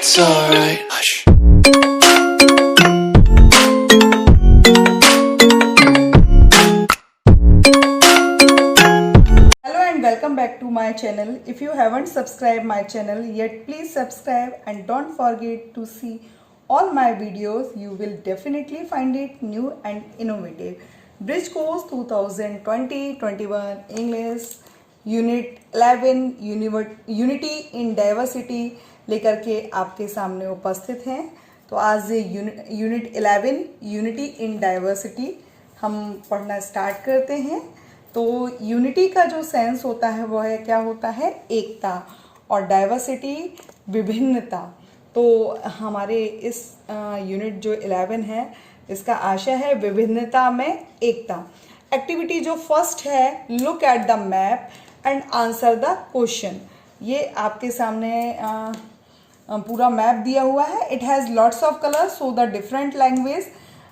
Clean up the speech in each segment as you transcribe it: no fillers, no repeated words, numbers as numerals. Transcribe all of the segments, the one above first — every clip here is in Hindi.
It's alright. Hush. Hello and welcome back to my channel. If you haven't subscribed my channel yet, please subscribe and don't forget to see all my videos. You will definitely find it new and innovative. Bridge Course 2020-21 English unit 11 unity in diversity लेकर के आपके सामने उपस्थित हैं। तो आज यूनिट 11 यूनिटी इन डाइवर्सिटी हम पढ़ना स्टार्ट करते हैं। तो यूनिटी का जो सेंस होता है वो है क्या होता है, एकता, और डाइवर्सिटी विभिन्नता। तो हमारे इस यूनिट जो 11 है इसका आशय है विभिन्नता में एकता। एक्टिविटी जो फर्स्ट है, look at the map and answer the question. ये आपके सामने पूरा मैप दिया हुआ है। It has lots of colour so the different language.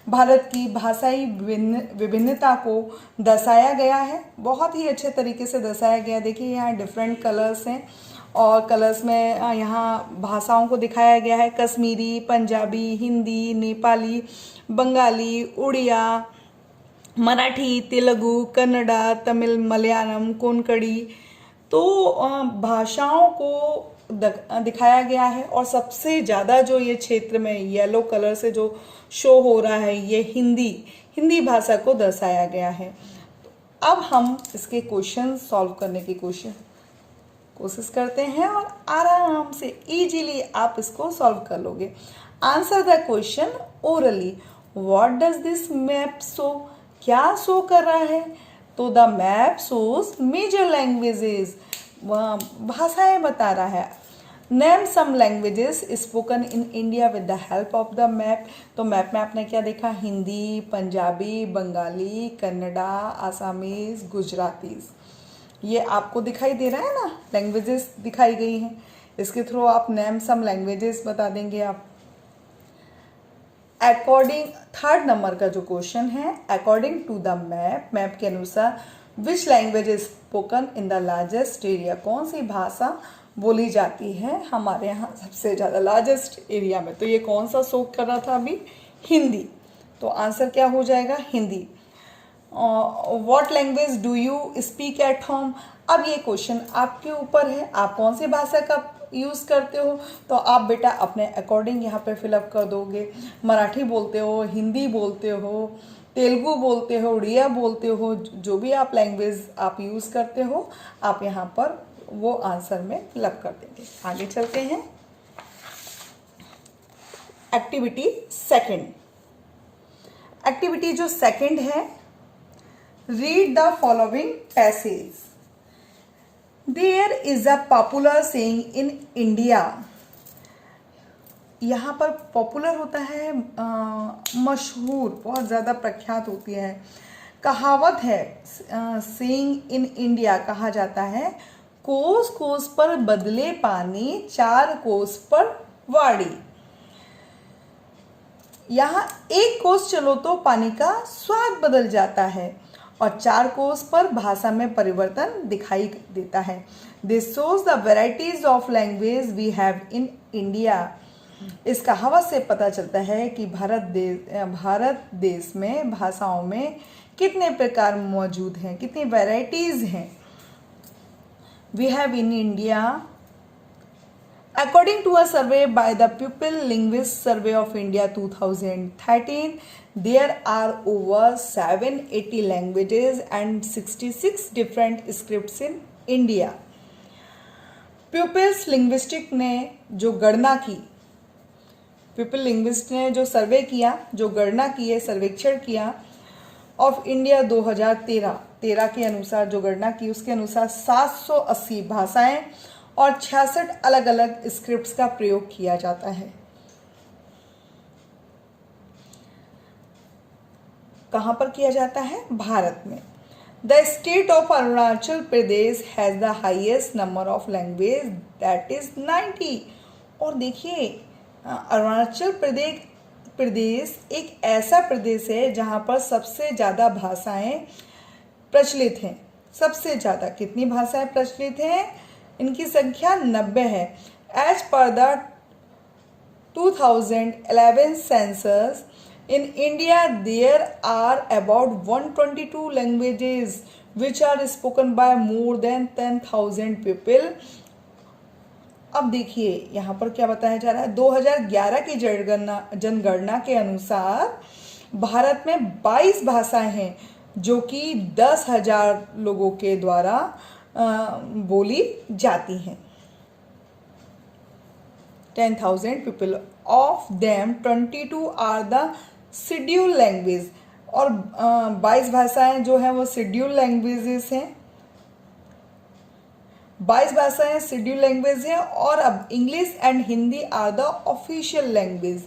Bharat की भाषाई विभिन्नता को दर्शाया गया है, बहुत ही अच्छे तरीके से दर्शाया गया। देखिए यहाँ डिफरेंट कलर्स हैं और कलर्स में यहाँ भाषाओं को दिखाया गया है। कश्मीरी, पंजाबी, हिंदी, नेपाली, बंगाली, उड़िया, मराठी, तेलुगु, कन्नड़ा, तमिल, मलयालम, कोंकणी। तो भाषाओं को दिखाया गया है और सबसे ज़्यादा जो ये क्षेत्र में येलो कलर से जो शो हो रहा है ये हिंदी भाषा को दर्शाया गया है। अब हम इसके क्वेश्चन सॉल्व करने की कोशिश करते हैं और आराम से इजीली आप इसको सॉल्व कर लोगे। Answer the question orally. What does this map show? क्या शो कर रहा है? तो the map shows major languages, भाषाएं बता रहा है। Name some languages spoken in India with the help of the map. तो मैप में आपने क्या देखा? हिंदी, पंजाबी, बंगाली, कन्नड़ा, आसामीज, गुजरातीज। ये आपको दिखाई दे रहा है ना, लैंग्वेजेस दिखाई गई हैं। इसके थ्रू आप नेम सम लैंग्वेजेस बता देंगे आप। अकॉर्डिंग, थर्ड नंबर का जो क्वेश्चन है, अकॉर्डिंग टू द मैप के अनुसार which language is spoken in the largest area? कौन सी भाषा बोली जाती है हमारे यहाँ सबसे ज़्यादा लार्जेस्ट एरिया में? तो ये कौन सा शो कर रहा था अभी? हिंदी। तो आंसर क्या हो जाएगा? Hindi. What language do you speak at home? अब ये क्वेश्चन आपके ऊपर है, आप कौन सी भाषा का यूज़ करते हो? तो आप बेटा अपने अकॉर्डिंग यहाँ पे फिलअप कर दोगे। मराठी बोलते हो, हिंदी बोलते हो, तेलुगु बोलते हो, उड़िया बोलते हो, जो भी आप लैंग्वेज आप यूज़ करते हो आप यहाँ पर वो आंसर में फिलअप कर देंगे। आगे चलते हैं। Activity second. एक्टिविटी जो सेकंड है, read the following passage. There is a popular saying in India. यहाँ पर पॉपुलर होता है मशहूर, बहुत ज़्यादा प्रख्यात होती है। कहावत है, सेइंग इन इंडिया कहा जाता है, कोस कोस पर बदले पानी, चार कोस पर वाड़ी। यहाँ एक कोस चलो तो पानी का स्वाद बदल जाता है और चार कोस पर भाषा में परिवर्तन दिखाई देता है। This shows the varieties of language we have in India. इस कहावत से पता चलता है कि भारत देश में भाषाओं में कितने प्रकार मौजूद हैं, कितनी वेराइटीज हैं। We have in India, according to a survey by the Pupil Linguist Survey of India 2013, there are over 780 languages and 66 different scripts in India. Pupils Linguistic ने जो गणना की, Pupil Linguist ने जो सर्वे किया, जो गणना की है, सर्वेक्षण किया ऑफ इंडिया 2013 के अनुसार जो गणना की, उसके अनुसार 780 भाषाएं और 66 अलग अलग स्क्रिप्ट्स का प्रयोग किया जाता है। कहां पर किया जाता है? भारत में। The state of Arunachal Pradesh has the highest number of language, that is 90। और देखिए अरुणाचल प्रदेश एक ऐसा प्रदेश है जहां पर सबसे ज़्यादा भाषाएं प्रचलित हैं। सबसे ज़्यादा कितनी भाषाएं प्रचलित हैं? इनकी संख्या 90 है। As per the 2011 census, in India there are about 122 languages which are spoken by more than 10,000 people. अब देखिए यहाँ पर क्या बताया जा रहा है, 2011 की जनगणना के अनुसार भारत में 22 भाषाएं हैं जो कि 10,000 लोगों के द्वारा बोली जाती हैं. 10,000 people. Of them 22 are the scheduled language. और 22 भाषाएं जो हैं वो शेड्यूल लैंग्वेजेस हैं. 22 भाषाएं शेड्यूल लैंग्वेज हैं. और अब English and Hindi are the official language.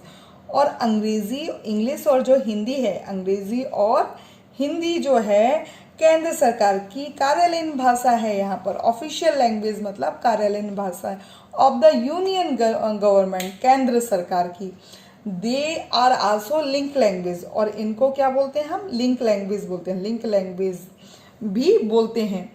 और अंग्रेजी, इंग्लिश और जो हिंदी है, अंग्रेजी और हिंदी जो है केंद्र सरकार की कार्यालयीन भाषा है. यहाँ पर ऑफिशियल लैंग्वेज मतलब कार्यालयीन भाषा है ऑफ द यूनियन गवर्नमेंट, केंद्र सरकार की. They are also link language. और इनको क्या बोलते हैं हम? लिंक लैंग्वेज बोलते हैं, लिंक लैंग्वेज भी बोलते हैं.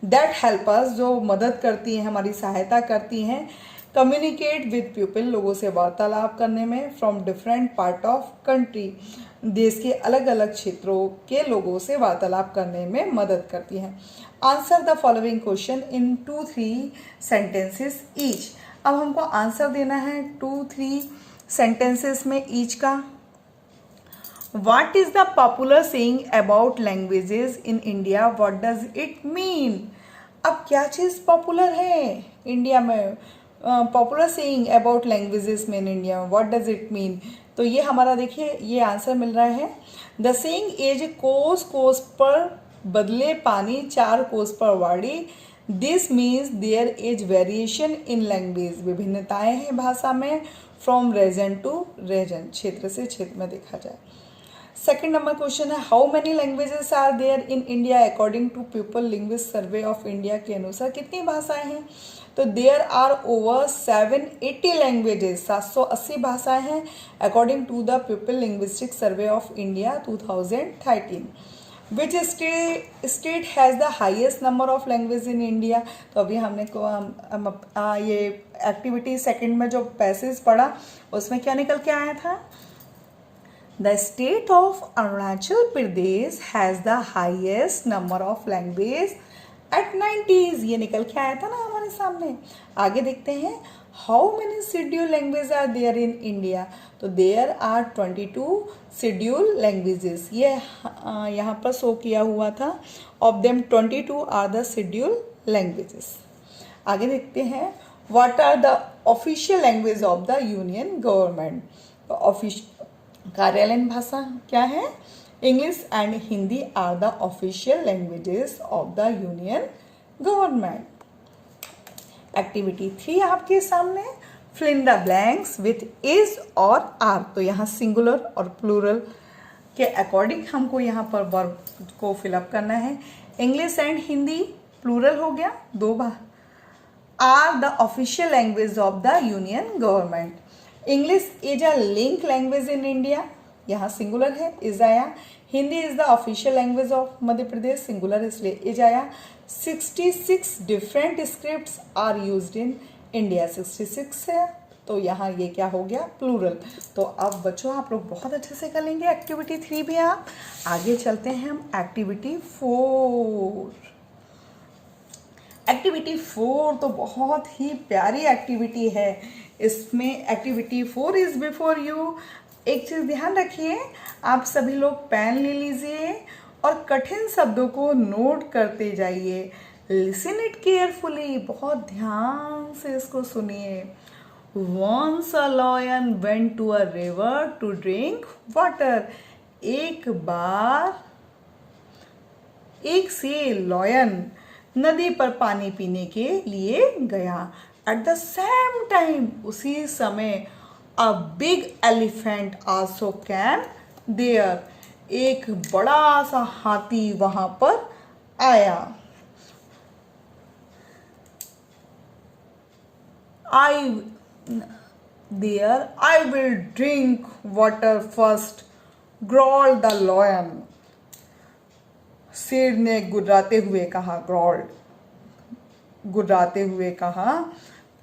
दैट हेल्प अस, जो मदद करती हैं, हमारी सहायता करती हैं, कम्युनिकेट विद पीपल, लोगों से वार्तालाप करने में, from different part of country, देश के अलग अलग क्षेत्रों के लोगों से वार्तालाप करने में मदद करती हैं. Answer the following question in 2-3 sentences each. अब हमको आंसर देना है 2-3 सेंटेंसेस में ईच का. What is the popular saying about languages in India? What does it mean? अब क्या चीज़ पॉपुलर है इंडिया में? पॉपुलर सेइंग अबाउट लैंग्वेजेस में in India, what does it mean? तो ये हमारा देखिए ये आंसर मिल रहा है. द सेइंग एज कोस कोस पर बदले पानी, 4 कोस पर वाड़ी. This means there is variation in language. विभिन्नताएं हैं भाषा में, फ्रॉम रीजन टू रीजन, क्षेत्र से क्षेत्र में देखा जाए. सेकेंड नंबर क्वेश्चन है, how many languages are there in India according to people linguist survey of India के अनुसार कितनी भाषाएं हैं? तो देयर आर ओवर 780 लैंग्वेजेस, 780 भाषाएं हैं according to the people linguistic survey of India 2013. Which state has the highest number of language in India? तो अभी हमने ये एक्टिविटी सेकेंड में जो पैसेज पढ़ा उसमें क्या निकल के आया था? The state of Arunachal Pradesh has the highest number of languages at 90s. ये निकल के आया था ना हमारे सामने. आगे देखते हैं, how many scheduled languages are there in India? तो there are 22 scheduled languages. ये यहाँ पर शो किया हुआ था. Of them 22 are the scheduled languages. आगे देखते हैं, what are the official languages of the union government? कार्यालयीन भाषा क्या है? English and Hindi are the official languages of the union government. Activity 3 आपके सामने, fill in the blanks with is और आर. तो यहाँ सिंगुलर और प्लूरल के अकॉर्डिंग हमको यहाँ पर वर्ब को फिलअप करना है. इंग्लिश एंड हिंदी प्लूरल हो गया, 2 बार. Are the official language of the union government. English is a link language in India, यहाँ सिंगुलर है, इज आया. Hindi is the official language of Madhya Pradesh, singular इसलिए इज आया. 66 different scripts are used in India, 66 है तो यहाँ ये क्या हो गया? प्लूरल. तो अब बच्चों आप लोग बहुत अच्छे से कर लेंगे एक्टिविटी 3 भी. आप आगे चलते हैं हम एक्टिविटी 4. एक्टिविटी 4 तो बहुत ही प्यारी एक्टिविटी है. इसमें एक्टिविटी 4 इज बिफोर यू. एक चीज़ ध्यान रखिए, आप सभी लोग पेन ले लीजिए और कठिन शब्दों को नोट करते जाइए. लिसन इट केयरफुली, बहुत ध्यान से इसको सुनिए. Once a lion went to a river to drink water. एक बार एक से लॉयन नदी पर पानी पीने के लिए गया. एट द सेम टाइम, उसी समय, a big elephant also came there. एक बड़ा सा हाथी वहां पर आया. I will drink water first, growled the lion. शेर ने गुर्राते हुए कहा, ग्रॉल्ड, गुर्राते हुए कहा,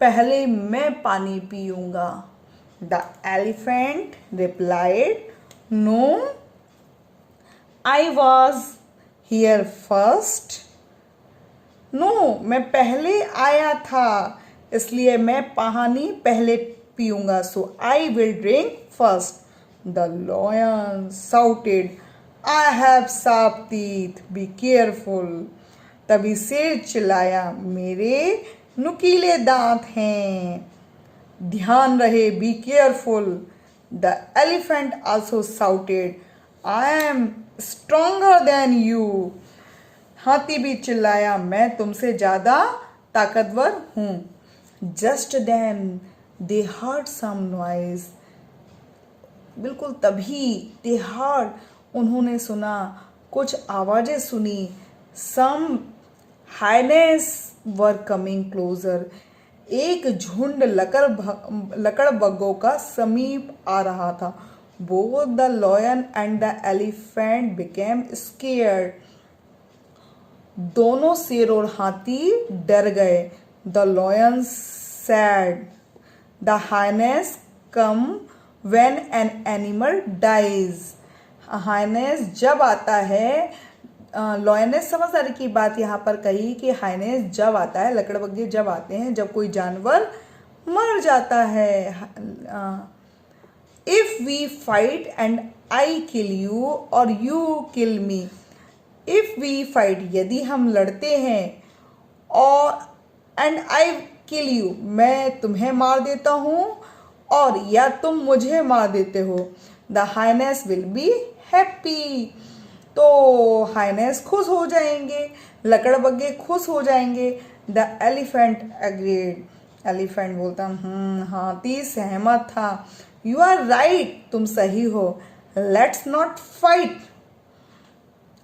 पहले मैं पानी पीऊंगा. The elephant replied, no, I was here first. No, मैं पहले आया था, इसलिए मैं पानी पहले पीऊंगा। So I will drink first. The lion shouted, I have sharp teeth, be careful. तभी शेर चिल्लाया, मेरे नुकीले दांत हैं, ध्यान रहे, be careful. The elephant also shouted, I am stronger than you. हाथी भी चिल्लाया, मैं तुमसे ज्यादा ताकतवर हूं। Just then they heard some noise, बिल्कुल तभी दे हर्ड, उन्होंने सुना, कुछ आवाजें सुनी। Some hyenas were coming closer, एक झुंड लकड़बग्गों का समीप आ रहा था। Both the lion and the elephant became scared, दोनों शेर और हाथी डर गए। The lion said, the hyenas come when an animal dies. Hyenas जब आता है, लॉयनेस समझदारी की बात यहाँ पर कही कि हाइनेस जब आता है, लकड़बग्गे जब आते हैं, जब कोई जानवर मर जाता है। If we fight and I kill you और you kill me. If we fight, यदि हम लड़ते हैं, और एंड आई किल यू, मैं तुम्हें मार देता हूं, और या तुम मुझे मार देते हो, the hyenas will be happy, तो हाइनेस खुश हो जाएंगे, लकड़बग्गे खुश हो जाएंगे। द एलिफेंट एग्रीड, एलिफेंट बोलता हाथी सहमत था। यू आर राइट, तुम सही हो। लेट्स नॉट फाइट,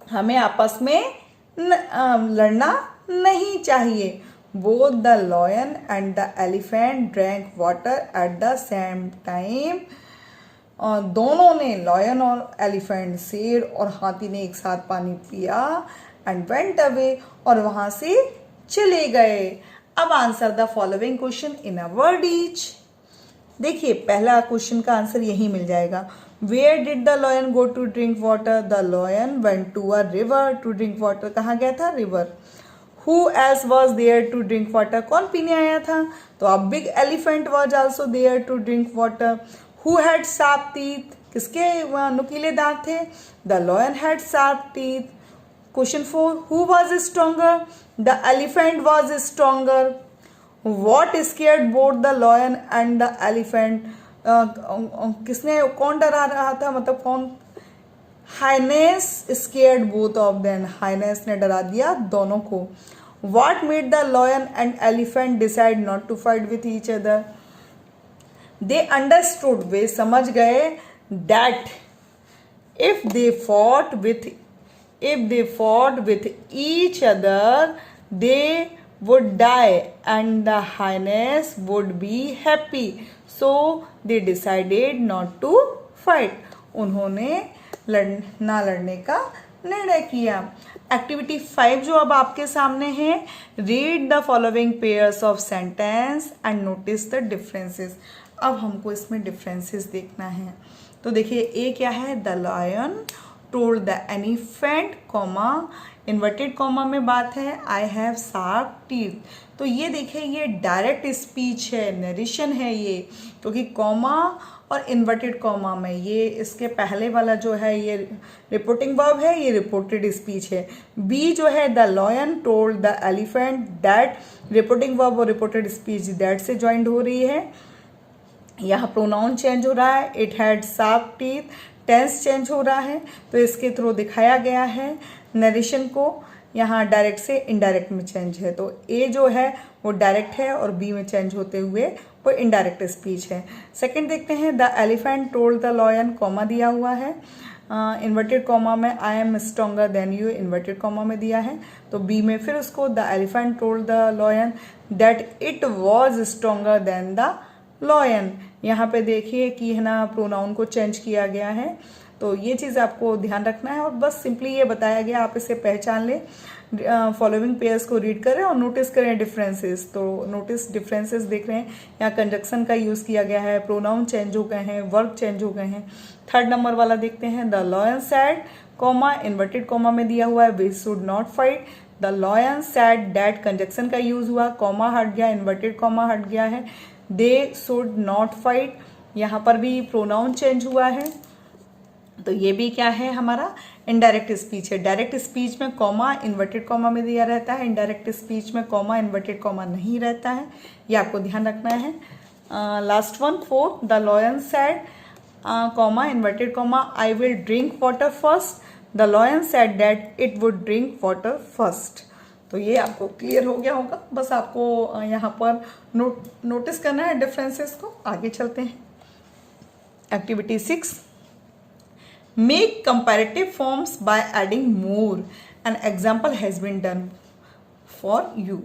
हमें आपस में लड़ना नहीं चाहिए। Both the lion and the elephant drank water at the same time, दोनों ने, लॉयन और एलिफेंट, शेर और हाथी ने एक साथ पानी पिया। एंड वेंट अवे, और वहां से चले गए। अब answer the following question in a word each. देखिए, पहला क्वेश्चन का आंसर यही मिल जाएगा। Where did the lion go to drink water? The lion went to a river to drink water. कहाँ गया था? River. Who else was there to drink water? कौन पीने आया था? तो a big elephant was also there to drink water. Who had sharp teeth? किसके नुकीले दांत थे? The lion had sharp teeth. Question 4, who was stronger? The elephant was stronger. What scared both the lion and the elephant? किसने, कौन डरा रहा था, मतलब कौन? Hyenas scared both of them, hyenas ने डरा दिया दोनों को। What made the lion and elephant decide not to fight with each other? They understood, वे समझ गए, that if they fought with each other, they would die and the highness would be happy, so they decided not to fight. उन्होंने ना लड़ने का निर्णय किया। एक्टिविटी 5 जो अब आपके सामने है, read the following pairs of sentence and notice the differences. अब हमको इसमें डिफरेंसेस देखना है। तो देखिए, ए क्या है? The lion told the elephant, comma, inverted comma में बात है, आई हैव शार्प टीथ। तो ये देखिए, ये डायरेक्ट स्पीच है, नरेशन है ये, क्योंकि कॉमा और इन्वर्टेड कॉमा में ये इसके पहले वाला जो है ये रिपोर्टिंग वर्ब है, ये रिपोर्टेड स्पीच है। बी जो है, the lion told the elephant that, reporting verb और रिपोर्टेड स्पीच दैट से ज्वाइंट हो रही है। यहाँ प्रोनाउन चेंज हो रहा है, it had sharp teeth, tense change हो रहा है, तो इसके थ्रू दिखाया गया है नरेशन को। यहाँ डायरेक्ट से इनडायरेक्ट में चेंज है, तो ए जो है वो डायरेक्ट है और बी में चेंज होते हुए वो इनडायरेक्ट स्पीच है। सेकंड देखते हैं, the elephant told the lion, comma दिया हुआ है, इन्वर्टेड कॉमा में, आई am stronger than you, inverted comma में दिया है। तो बी में फिर उसको, the elephant told the lion that it was stronger then the lion. यहाँ पे देखिए कि है ना, प्रोनाउन को चेंज किया गया है, तो ये चीज़ आपको ध्यान रखना है। और बस सिंपली ये बताया गया, आप इसे पहचान ले। फॉलोइंग पेयर्स को रीड करें और नोटिस करें डिफरेंसेस। तो नोटिस डिफरेंसेस देख रहे हैं, यहाँ कंजक्शन का यूज़ किया गया है, प्रोनाउन चेंज हो गए हैं, वर्ब चेंज हो गए हैं। थर्ड नंबर वाला देखते हैं, the lion said, comma inverted comma में दिया हुआ है we should not fight. The lion said that conjunction का यूज हुआ, कॉमा हट गया, इन्वर्टेड कॉमा हट गया है। दे शुड नॉट फाइट, यहाँ पर भी प्रोनाउन चेंज हुआ है। तो ये भी क्या है, हमारा इनडायरेक्ट स्पीच है। डायरेक्ट स्पीच में कॉमा इन्वर्टेड कॉमा में दिया रहता है, इनडायरेक्ट स्पीच में कॉमा इन्वर्टेड कॉमा नहीं रहता है, ये आपको ध्यान रखना है। Last one, fourth, the lion said, comma inverted comma I will drink water first, the lion sad that it would drink water first. तो ये आपको क्लियर हो गया होगा, बस आपको यहाँ पर नोटिस करना है डिफरेंसेस को। आगे चलते हैं, activity 6, make comparative forms by adding more, an example has been done for you।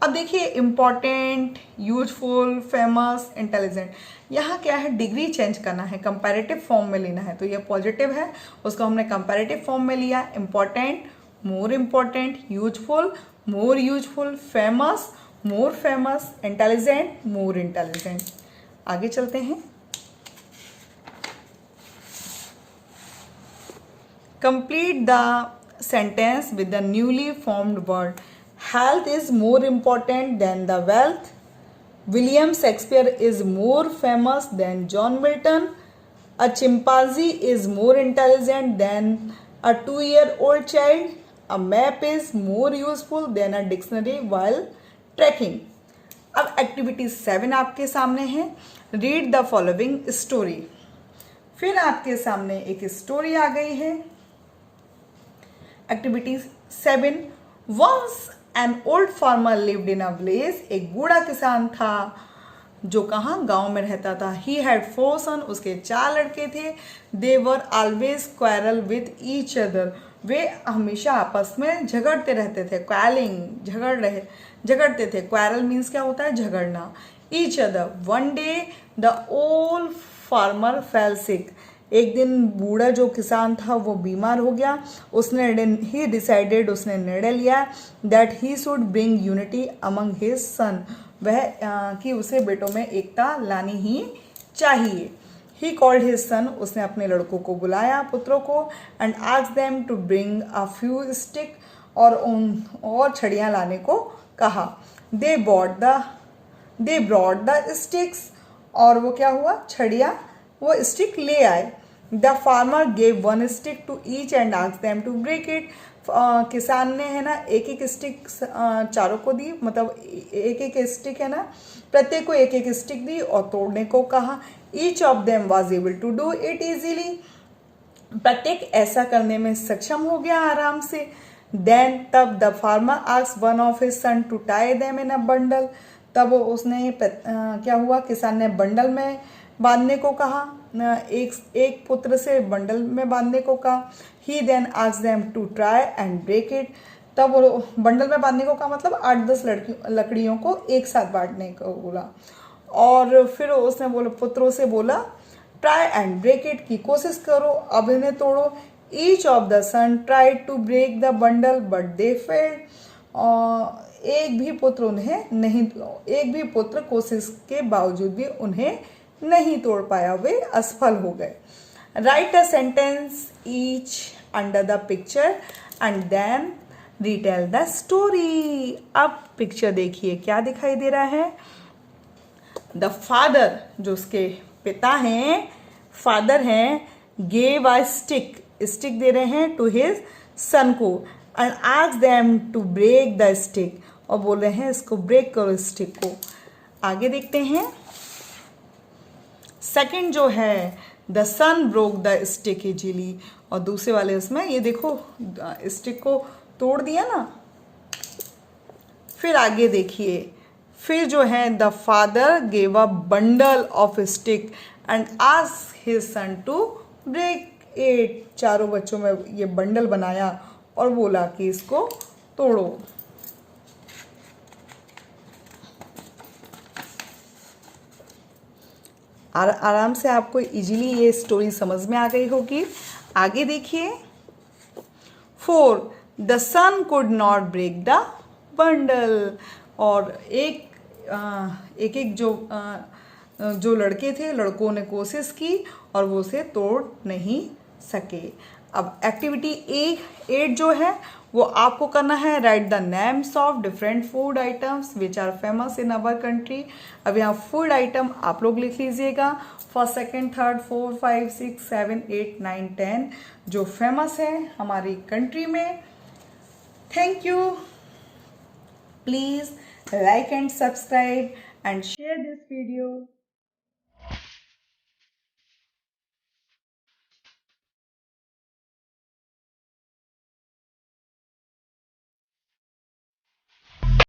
अब देखिए, इम्पॉर्टेंट, यूजफुल, फेमस, इंटेलिजेंट, यहाँ क्या है, डिग्री चेंज करना है, कंपैरेटिव फॉर्म में लेना है। तो ये पॉजिटिव है, उसको हमने कंपैरेटिव फॉर्म में लिया। Important, more important, useful, more useful, famous, more famous, intelligent, more intelligent. आगे चलते हैं, complete the sentence with the newly formed word, health is more important than the wealth, William Shakespeare is more famous than John Milton, a chimpanzee is more intelligent than a 2-year-old child, a map is more useful than a dictionary while trekking। अब एक्टिविटी 7 आपके सामने है, रीड द फॉलोइंग स्टोरी। फिर आपके सामने एक स्टोरी आ गई है। Activity 7, once an old farmer lived in a village, एक बूढ़ा किसान था जो कहाँ, गांव में रहता था। ही हैड 4 सन, उसके 4 लड़के थे। They were always quarrel with each other, वे हमेशा आपस में झगड़ते रहते थे। क्वालिंग, झगड़ते थे। क्वारल मीन्स क्या होता है, झगड़ना। Each other, one day the old farmer fell sick, एक दिन बूढ़ा जो किसान था वो बीमार हो गया। उसने उसने निर्णय लिया that he should bring unity among his son, वह कि उसे बेटों में एकता लानी ही चाहिए। ही कॉल्ड हिज सन, उसने अपने लड़कों को बुलाया, पुत्रों को, and asked them to bring a few stick, और छड़ियाँ लाने को कहा। दे ब्रॉट द स्टिक्स, और वो क्या हुआ, छड़ियाँ, वो स्टिक ले आए। The farmer gave 1 stick to each and asked them to break it, किसान ने है ना एक एक स्टिक चारों को दी, मतलब एक एक स्टिक है ना, प्रत्येक को एक एक स्टिक दी और तोड़ने को कहा। Each of them was able to do it easily, प्रत्येक ऐसा करने में सक्षम हो गया आराम से। देन तब the farmer asked one of his son to tie them in a bundle, तब उसने क्या हुआ, किसान ने बंडल में बांधने को कहा, एक पुत्र से बंडल में बांधने को कहा। He then asked them to try and break it, तब वो बंडल में बांधने को कहा, मतलब 8-10 लकड़ियों को एक साथ बांटने को बोला। और फिर उसने पुत्रों से बोला ट्राई एंड ब्रेक इट, की कोशिश करो, अब इन्हें तोड़ो। Each of the son tried to break the bundle but they failed, एक भी पुत्र कोशिश के बावजूद भी उन्हें नहीं तोड़ पाया, वे असफल हो गए। Write a sentence each under the picture and then retell the story. अब पिक्चर देखिए, क्या दिखाई दे रहा है, द फादर, जो उसके पिता हैं, फादर हैं, गेव अ स्टिक दे रहे हैं टू हिज सन को, and asked them to break the stick, और बोल रहे हैं इसको ब्रेक करो स्टिक को। आगे देखते हैं, सेकंड जो है the son broke the stick easily, और दूसरे वाले उसमें ये देखो स्टिक को तोड़ दिया ना। फिर आगे देखिए, फिर जो है the father gave a bundle of stick and asked his son to break it, चारों बच्चों में ये बंडल बनाया और बोला कि इसको तोड़ो। आराम से आपको इजीली ये स्टोरी समझ में आ गई होगी। आगे देखिए, 4 the son could not break the bundle. और एक एक जो लड़के थे, लड़कों ने कोशिश की और वो उसे तोड़ नहीं सके। अब एक्टिविटी 8 जो है वो आपको करना है, write the names of different food items which are famous in our country. अब यहाँ फूड आइटम आप लोग लिख लीजिएगा, फर्स्ट, सेकेंड, थर्ड, 4, 5, 6, 7, 8, 9, 10 जो फेमस है हमारी कंट्री में। Thank you. Please like and subscribe and share this video.